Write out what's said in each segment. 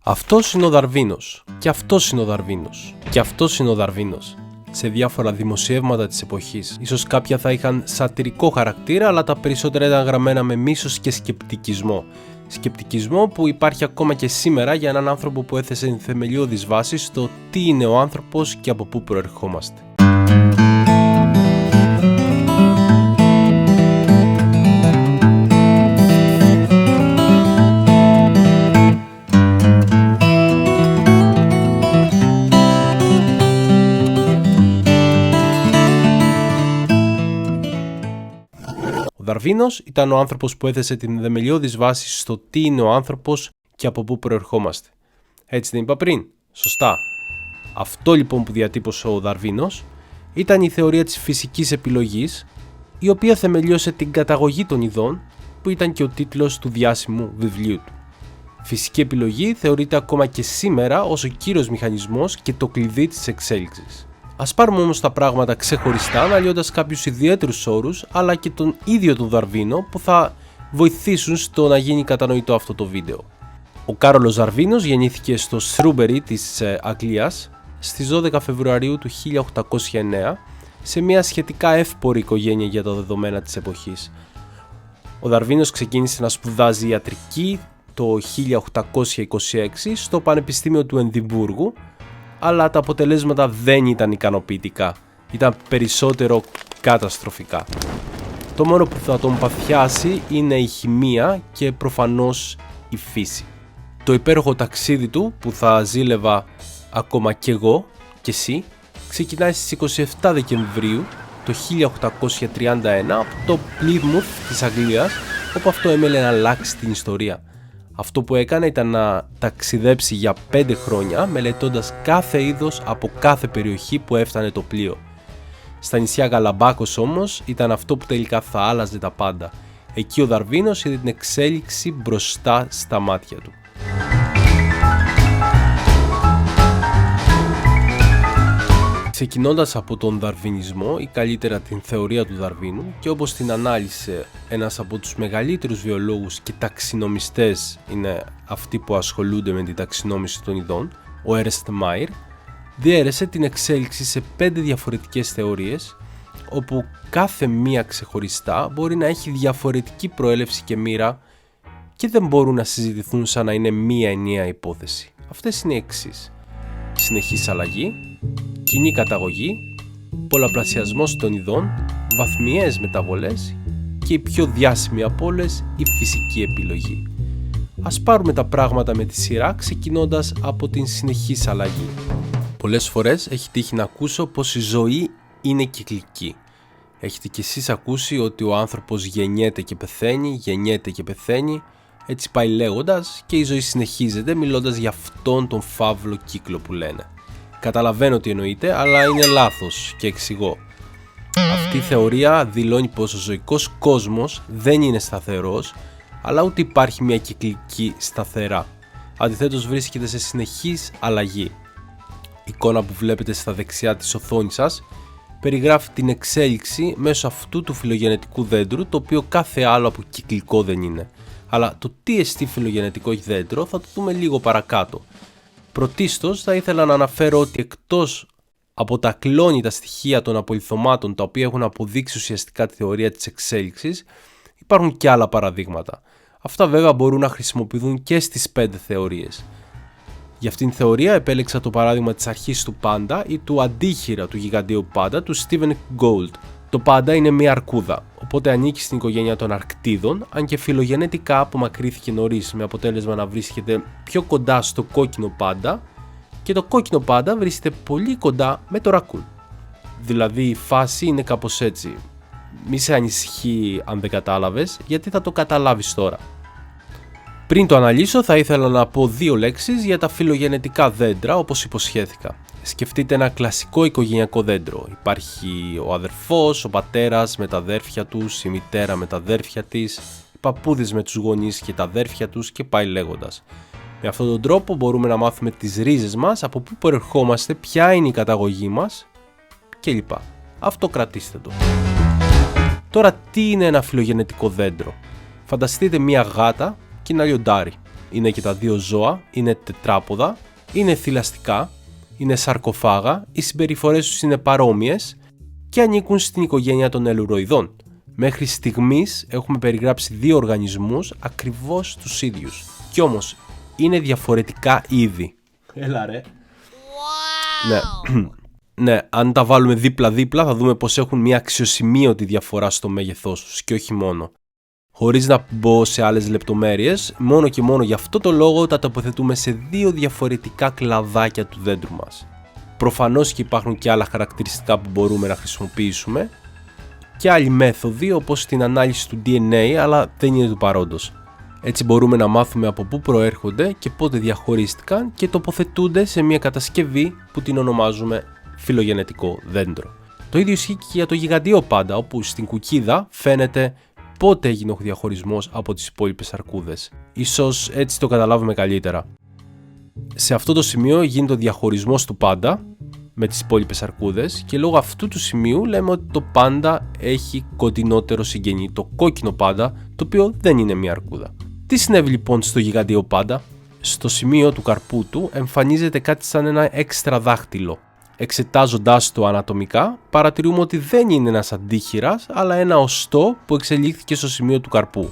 Αυτός είναι ο Δαρβίνος, και αυτός είναι ο Δαρβίνος, και αυτός είναι ο Δαρβίνος. Σε διάφορα δημοσιεύματα της εποχής. Ίσως κάποια θα είχαν σατιρικό χαρακτήρα, αλλά τα περισσότερα ήταν γραμμένα με μίσος και σκεπτικισμό. Σκεπτικισμό που υπάρχει ακόμα και σήμερα για έναν άνθρωπο που έθεσε θεμελιώδεις βάσεις στο τι είναι ο άνθρωπος και από πού προερχόμαστε. Ο Δαρβίνος ήταν ο άνθρωπος που έθεσε την θεμελιώδης βάση στο τι είναι ο άνθρωπος και από πού προερχόμαστε. Έτσι δεν είπα πριν? Σωστά. Αυτό λοιπόν που διατύπωσε ο Δαρβίνος ήταν η θεωρία της φυσικής επιλογής, η οποία θεμελιώσε την καταγωγή των ειδών, που ήταν και ο τίτλος του διάσημου βιβλίου του. Φυσική επιλογή θεωρείται ακόμα και σήμερα ως ο κύριος μηχανισμός και το κλειδί της εξέλιξης. Ας πάρουμε όμως τα πράγματα ξεχωριστά, αναλύοντας κάποιους ιδιαίτερους όρους, αλλά και τον ίδιο τον Δαρβίνο, που θα βοηθήσουν στο να γίνει κατανοητό αυτό το βίντεο. Ο Κάρολος Δαρβίνος γεννήθηκε στο Σρούμπερι της Αγγλίας στις 12 Φεβρουαρίου του 1809, σε μια σχετικά εύπορη οικογένεια για τα δεδομένα της εποχής. Ο Δαρβίνος ξεκίνησε να σπουδάζει ιατρική το 1826 στο Πανεπιστήμιο του Εδιμβούργου, αλλά τα αποτελέσματα δεν ήταν ικανοποιητικά, ήταν περισσότερο καταστροφικά. Το μόνο που θα τον παθιάσει είναι η χημεία και προφανώς η φύση. Το υπέροχο ταξίδι του, που θα ζήλευα ακόμα κι εγώ και εσύ, ξεκινάει στις 27 Δεκεμβρίου το 1831 από το Plymouth της Αγγλίας, όπου αυτό έμελε να αλλάξει την ιστορία. Αυτό που έκανε ήταν να ταξιδέψει για 5 χρόνια, μελετώντας κάθε είδος από κάθε περιοχή που έφτανε το πλοίο. Στα νησιά Γαλαμπάκος όμως ήταν αυτό που τελικά θα άλλαζε τα πάντα. Εκεί ο Δαρβίνος είδε την εξέλιξη μπροστά στα μάτια του. Ξεκινώντας από τον Δαρβινισμό ή καλύτερα την θεωρία του Δαρβίνου, και όπως την ανάλυσε ένας από τους μεγαλύτερους βιολόγους και ταξινομιστές είναι αυτοί που ασχολούνται με την ταξινόμηση των ειδών, ο Έρνστ Μάιρ, διέρεσε την εξέλιξη σε 5 διαφορετικές θεωρίες, όπου κάθε μία ξεχωριστά μπορεί να έχει διαφορετική προέλευση και μοίρα και δεν μπορούν να συζητηθούν σαν να είναι μία ενιαία υπόθεση. Αυτές είναι οι εξής: συνεχής αλλαγή, κοινή καταγωγή, πολλαπλασιασμός των ειδών, βαθμιαίες μεταβολές και η πιο διάσημη από όλες, η φυσική επιλογή. Ας πάρουμε τα πράγματα με τη σειρά, ξεκινώντας από την συνεχής αλλαγή. Πολλές φορές έχει τύχει να ακούσω πως η ζωή είναι κυκλική. Έχετε κι εσείς ακούσει ότι ο άνθρωπος γεννιέται και πεθαίνει, γεννιέται και πεθαίνει, έτσι πάει λέγοντας, και η ζωή συνεχίζεται μιλώντας για αυτόν τον φαύλο κύκλο που λένε. Καταλαβαίνω τι εννοείται, αλλά είναι λάθος και εξηγώ. Αυτή η θεωρία δηλώνει πως ο ζωικός κόσμος δεν είναι σταθερός, αλλά ούτε υπάρχει μια κυκλική σταθερά. Αντιθέτως βρίσκεται σε συνεχής αλλαγή. Η εικόνα που βλέπετε στα δεξιά της οθόνης σας περιγράφει την εξέλιξη μέσω αυτού του φιλογενετικού δέντρου, το οποίο κάθε άλλο από κυκλικό δεν είναι. Αλλά το τι εστί φιλογενετικό δέντρο θα το δούμε λίγο παρακάτω. Πρωτίστως θα ήθελα να αναφέρω ότι εκτός από τα κλόνητα στοιχεία των απολιθωμάτων, τα οποία έχουν αποδείξει ουσιαστικά τη θεωρία της εξέλιξης, υπάρχουν και άλλα παραδείγματα. Αυτά βέβαια μπορούν να χρησιμοποιηθούν και στις 5 θεωρίες. Για αυτήν την θεωρία επέλεξα το παράδειγμα της αρχής του πάντα ή του αντίχειρα του γιγαντίου πάντα του Stephen Gould. Το πάντα είναι μια αρκούδα, οπότε ανήκει στην οικογένεια των αρκτίδων, αν και φιλογενετικά απομακρύθηκε νωρίς, με αποτέλεσμα να βρίσκεται πιο κοντά στο κόκκινο πάντα, και το κόκκινο πάντα βρίσκεται πολύ κοντά με το ρακούν. Δηλαδή η φάση είναι κάπως έτσι. Μη σε ανησυχεί αν δεν κατάλαβες, γιατί θα το καταλάβεις τώρα. Πριν το αναλύσω θα ήθελα να πω 2 λέξεις για τα φιλογενετικά δέντρα, όπως υποσχέθηκα. Σκεφτείτε ένα κλασικό οικογενειακό δέντρο. Υπάρχει ο αδερφός, ο πατέρας με τα αδέρφια τους, η μητέρα με τα αδέρφια της, οι παππούδες με τους γονείς και τα αδέρφια τους, και πάει λέγοντας. Με αυτόν τον τρόπο μπορούμε να μάθουμε τις ρίζες μας, από πού προερχόμαστε, ποια είναι η καταγωγή μας κλπ. Αυτό κρατήστε το. Τώρα τι είναι ένα φιλογενετικό δέντρο? Φανταστείτε μια γάτα και ένα λιοντάρι. είναι και τα δύο ζώα, είναι τετράποδα, είναι θηλαστικά, είναι σαρκοφάγα, οι συμπεριφορές τους είναι παρόμοιες και ανήκουν στην οικογένεια των ελουροειδών. Μέχρι στιγμής έχουμε περιγράψει δύο οργανισμούς ακριβώς τους ίδιους. Κι όμως είναι διαφορετικά είδη. Έλα ρε. Wow. Ναι. Ναι, αν τα βάλουμε δίπλα-δίπλα θα δούμε πως έχουν μια αξιοσημείωτη διαφορά στο μέγεθός τους και όχι μόνο. Χωρίς να μπω σε άλλες λεπτομέρειες, μόνο και μόνο για αυτό το λόγο τα τοποθετούμε σε δύο διαφορετικά κλαδάκια του δέντρου μας. Προφανώς και υπάρχουν και άλλα χαρακτηριστικά που μπορούμε να χρησιμοποιήσουμε και άλλοι μέθοδοι όπως την ανάλυση του DNA, αλλά δεν είναι του παρόντος. Έτσι μπορούμε να μάθουμε από πού προέρχονται και πότε διαχωρίστηκαν και τοποθετούνται σε μια κατασκευή που την ονομάζουμε φιλογενετικό δέντρο. Το ίδιο ισχύει και για το γιγαντιαίο πάντα, όπου στην κουκκίδα φαίνεται πότε έγινε ο διαχωρισμός από τις υπόλοιπες αρκούδες. Ίσως έτσι το καταλάβουμε καλύτερα. Σε αυτό το σημείο γίνεται ο διαχωρισμός του πάντα με τις υπόλοιπες αρκούδες και λόγω αυτού του σημείου λέμε ότι το πάντα έχει κοντινότερο συγγενή, το κόκκινο πάντα, το οποίο δεν είναι μια αρκούδα. Τι συνέβη λοιπόν στο γιγαντιαίο πάντα? Στο σημείο του καρπού του εμφανίζεται κάτι σαν ένα έξτρα δάχτυλο. Εξετάζοντας το ανατομικά, παρατηρούμε ότι δεν είναι ένας αντίχειρας, αλλά ένα οστό που εξελίχθηκε στο σημείο του καρπού.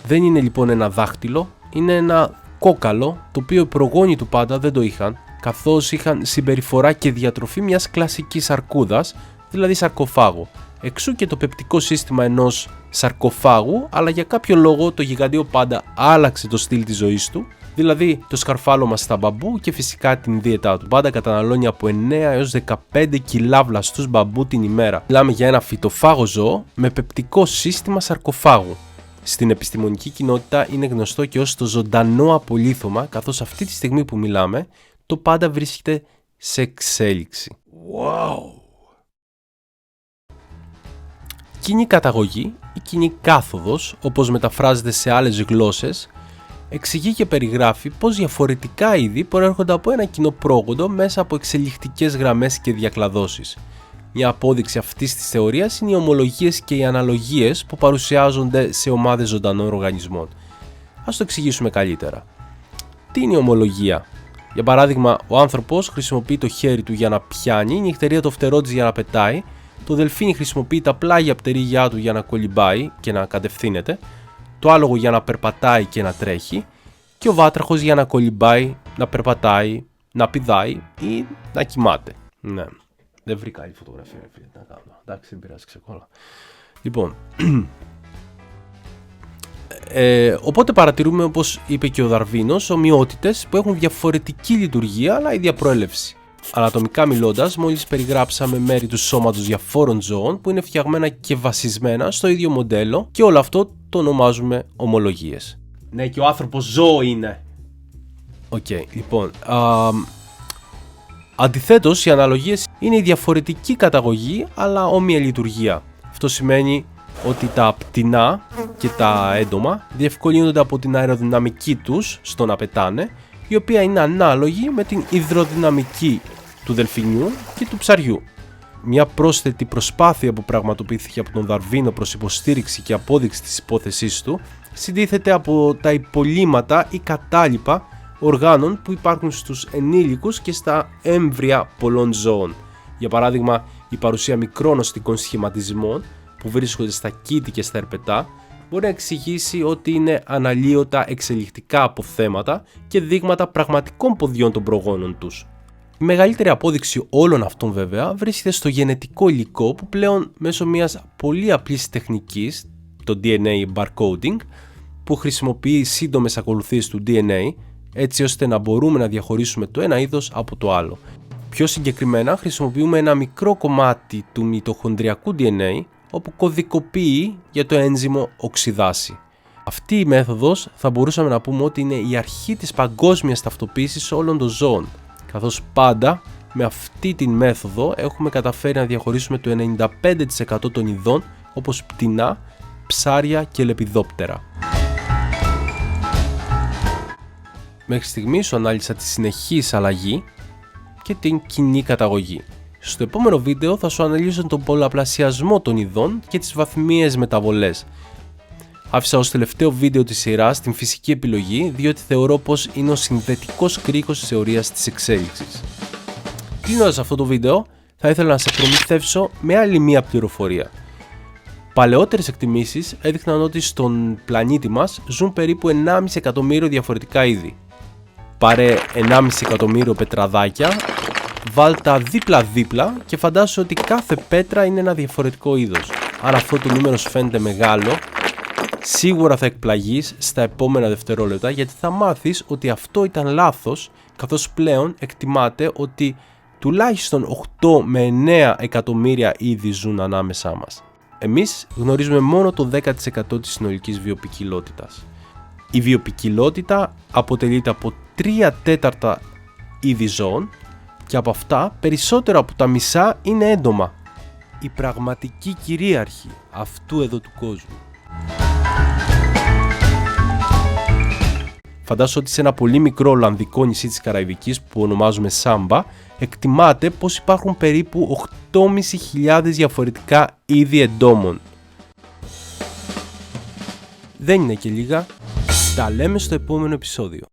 Δεν είναι λοιπόν ένα δάχτυλο, είναι ένα κόκαλο, το οποίο οι προγόνοι του πάντα δεν το είχαν, καθώς είχαν συμπεριφορά και διατροφή μιας κλασικής αρκούδας, δηλαδή σαρκοφάγου. Εξού και το πεπτικό σύστημα ενός σαρκοφάγου, αλλά για κάποιο λόγο το γιγαντιαίο πάντα άλλαξε το στυλ της ζωής του. Δηλαδή το σκαρφάλωμα στα μπαμπού και φυσικά την δίαιτά του. Πάντα καταναλώνει από 9 έως 15 κιλά βλαστούς μπαμπού την ημέρα. Μιλάμε για ένα φυτοφάγο ζώο με πεπτικό σύστημα σαρκοφάγου. Στην επιστημονική κοινότητα είναι γνωστό και ως το ζωντανό απολίθωμα, καθώς αυτή τη στιγμή που μιλάμε το πάντα βρίσκεται σε εξέλιξη. Wow! Κοινή καταγωγή ή κοινή κάθοδος, όπως μεταφράζεται σε άλλες γλώσσες, εξηγεί και περιγράφει πως διαφορετικά είδη προέρχονται από ένα κοινό πρόγοντο μέσα από εξελιχτικές γραμμές και διακλαδώσεις. Μια απόδειξη αυτής της θεωρίας είναι οι ομολογίες και οι αναλογίες που παρουσιάζονται σε ομάδες ζωντανών οργανισμών. Ας το εξηγήσουμε καλύτερα. Τι είναι η ομολογία? Για παράδειγμα, ο άνθρωπος χρησιμοποιεί το χέρι του για να πιάνει, η νυχτερία το φτερό της για να πετάει, το δελφίνι χρησιμοποιεί τα πλάγια πτερίγια του για να κολυμπάει και να κατευθύνεται, το άλογο για να περπατάει και να τρέχει και ο βάτραχος για να κολυμπάει, να περπατάει, να πηδάει ή να κοιμάται. Ναι, δεν βρήκα άλλη φωτογραφία, φίλε, να κάνω. Εντάξει, δεν πειράζει, ξεκόλα. Λοιπόν, οπότε παρατηρούμε, όπως είπε και ο Δαρβίνος, ομοιότητες που έχουν διαφορετική λειτουργία αλλά ίδια προέλευση. Ανατομικά μιλώντας, μόλις περιγράψαμε μέρη του σώματος διαφόρων ζώων που είναι φτιαγμένα και βασισμένα στο ίδιο μοντέλο και όλο αυτό το ονομάζουμε ομολογίες. Ναι, και ο άνθρωπος ζώο είναι. Οκ, λοιπόν. Αντιθέτως, οι αναλογίες είναι η διαφορετική καταγωγή αλλά όμοια λειτουργία. Αυτό σημαίνει ότι τα πτηνά και τα έντομα διευκολύνονται από την αεροδυναμική τους στο να πετάνε, η οποία είναι ανάλογη με την υδροδυναμική του δελφινιού και του ψαριού. Μια πρόσθετη προσπάθεια που πραγματοποιήθηκε από τον Δαρβίνο προς υποστήριξη και απόδειξη της υπόθεσής του συντίθεται από τα υπολείμματα ή κατάλοιπα οργάνων που υπάρχουν στους ενήλικους και στα έμβρια πολλών ζώων. Για παράδειγμα, η παρουσία μικρών οστικών σχηματισμών που βρίσκονται στα κήτη και στα ερπετά μπορεί να εξηγήσει ότι είναι αναλύωτα εξελιχτικά αποθέματα και δείγματα πραγματικών ποδιών των προγόνων τους. Η μεγαλύτερη απόδειξη όλων αυτών βέβαια βρίσκεται στο γενετικό υλικό που πλέον μέσω μιας πολύ απλής τεχνικής, το DNA barcoding, που χρησιμοποιεί σύντομες ακολουθίες του DNA έτσι ώστε να μπορούμε να διαχωρίσουμε το ένα είδος από το άλλο. Πιο συγκεκριμένα χρησιμοποιούμε ένα μικρό κομμάτι του μυτοχονδριακού DNA όπου κωδικοποιεί για το ένζυμο οξυδάση. Αυτή η μέθοδος θα μπορούσαμε να πούμε ότι είναι η αρχή της παγκόσμιας ταυτοποίησης όλων των ζώων, καθώς πάντα με αυτή τη μέθοδο έχουμε καταφέρει να διαχωρίσουμε το 95% των ειδών όπως πτηνά, ψάρια και λεπιδόπτερα. Μέχρι στιγμής σου ανάλυσα τη συνεχής αλλαγή και την κοινή καταγωγή. Στο επόμενο βίντεο θα σου αναλύσω τον πολλαπλασιασμό των ειδών και τις βαθμιαίες μεταβολές. Άφησα ως τελευταίο βίντεο της σειράς την φυσική επιλογή, διότι θεωρώ πως είναι ο συνδετικός κρίκος της θεωρίας της εξέλιξης. Κλείνοντας αυτό το βίντεο, θα ήθελα να σε προμηθεύσω με άλλη μία πληροφορία. Παλαιότερες εκτιμήσεις έδειχναν ότι στον πλανήτη μας ζουν περίπου 1,5 εκατομμύριο διαφορετικά είδη. Πάρε 1,5 εκατομμύριο πετραδάκια, βάλ τα δίπλα-δίπλα και φαντάσου ότι κάθε πέτρα είναι ένα διαφορετικό είδος. Αν αυτό το νούμερο σου φαίνεται μεγάλο, σίγουρα θα εκπλαγείς στα επόμενα δευτερόλεπτα, γιατί θα μάθεις ότι αυτό ήταν λάθος, καθώς πλέον εκτιμάται ότι τουλάχιστον 8 με 9 εκατομμύρια είδη ζουν ανάμεσά μας. Εμείς γνωρίζουμε μόνο το 10% της συνολικής βιοποικιλότητας. Η βιοποικιλότητα αποτελείται από 3/4 είδη ζώων και από αυτά περισσότερο από τα μισά είναι έντομα. Η πραγματική κυρίαρχη αυτού εδώ του κόσμου. Φαντάσου ότι σε ένα πολύ μικρό Ολλανδικό νησί της Καραϊβικής που ονομάζουμε Σάμπα, εκτιμάται πως υπάρχουν περίπου 8.500 διαφορετικά είδη εντόμων. Δεν είναι και λίγα. Τα λέμε στο επόμενο επεισόδιο.